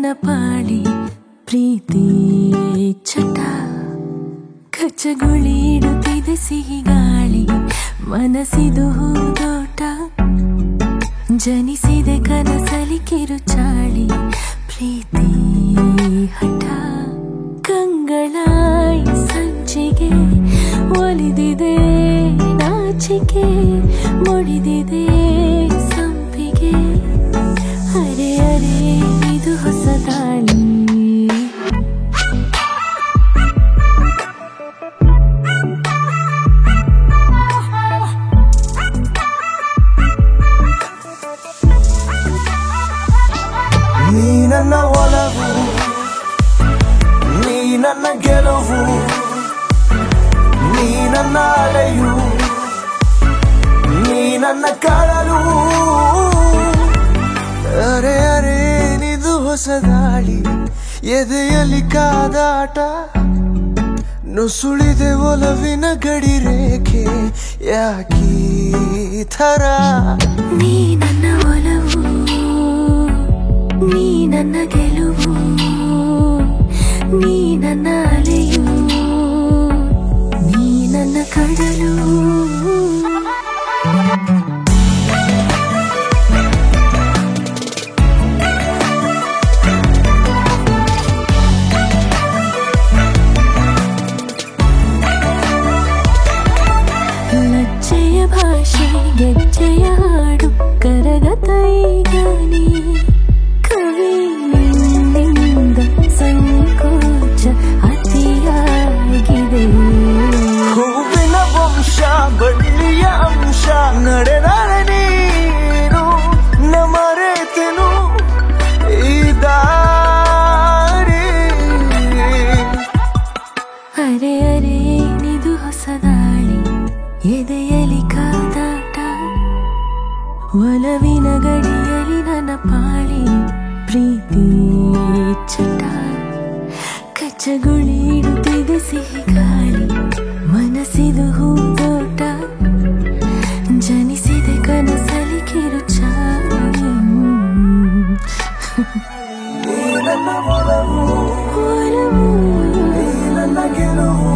ನನ್ನ ಪಾಳಿ ಪ್ರೀತಿ ಚಟ ಕಚ್ಚಗುಳಿಡುತ್ತಿದೆ ಸಿಹಿ ಗಾಳಿ ಮನಸ್ಸಿದು ಹೂದೋಟ ಜನಿಸಿದೆ ಕನಸಲಿ ಕಿರುಚಾಳಿ ಪ್ರೀತಿ ಹಠ ಕಂಗಳಾಯಿ ಸಂಚಿಗೆ ಒಲಿದಿದೆ ನಾಚಿಕೆ ಮುಡಿದಿದೆ ಸಂಪಿಗೆ ಅರೆ ಅರೆ ಇದು ಹೊಸ ದಾಳಿ ನೀ ನನ್ನ ಒಲವು ನೀ ನನ್ನ ಗೆಲುವು ನೀ ನನ್ನ ಅಲೆಯು ನೀ ನನ್ನ ಕಡಲು ಅರೆ ಅರೆ ನಿದು ಹೊಸ ದಾಳಿ ಎದೆಯಲ್ಲಿ ಕಾದಾಟ ನುಸುಳಿದೆ ಒಲವಿನ ಗಡಿ ರೇಖೆ ಯಾಕೀ ಥರ ನೀ ನನ್ನ ಒಲವು ನೀ ನನ್ನ ಗೆಲುವು ನೀ ನನ್ನ ಅಲೆಯು ನೀ ನನ್ನ ಕಡಲು ಲಜ್ಜೆಯ ಭಾಷೆ ಗೆಜ್ಜೆಯ ಹಾಡು ಕರಗತ ಈಗ ನೀ ಕವಿಯಿಂದ ಸಂಕೋಚ ಅತಿಯಾಗಿದೆ ಹೂವಿನ ವಂಶ ಬಳ್ಳಿಯ ಅಂಶ ನಡೆದರೆ ನೀನು ನಮರೆತೆನು ಈ ದಾರಿ ಅರೆ ಅರೆ ನಿದು ಹೊಸ ದಾಳಿ ಎದೆಯಲಿ ಕಾದಾಟ ಒಲವಿನ ಗಡಿಯಲಿ ನನ್ನ ಪಾಳಿ ಪ್ರೀತಿ ಚಟ ಕಚ್ಚಗುಳಿಡುತ್ತಿದೆ ಸಿಹಿ ಗಾಳಿ ಮನಸ್ಸಿದು ಹೂದೋಟ ಜನಿಸಿದೆ ಕನಸಲಿ ಕಿರುಚಾಳಿ ನೀ ನನ್ನ ಒಲವು ನೀ ನನ್ನ ಗೆಲುವು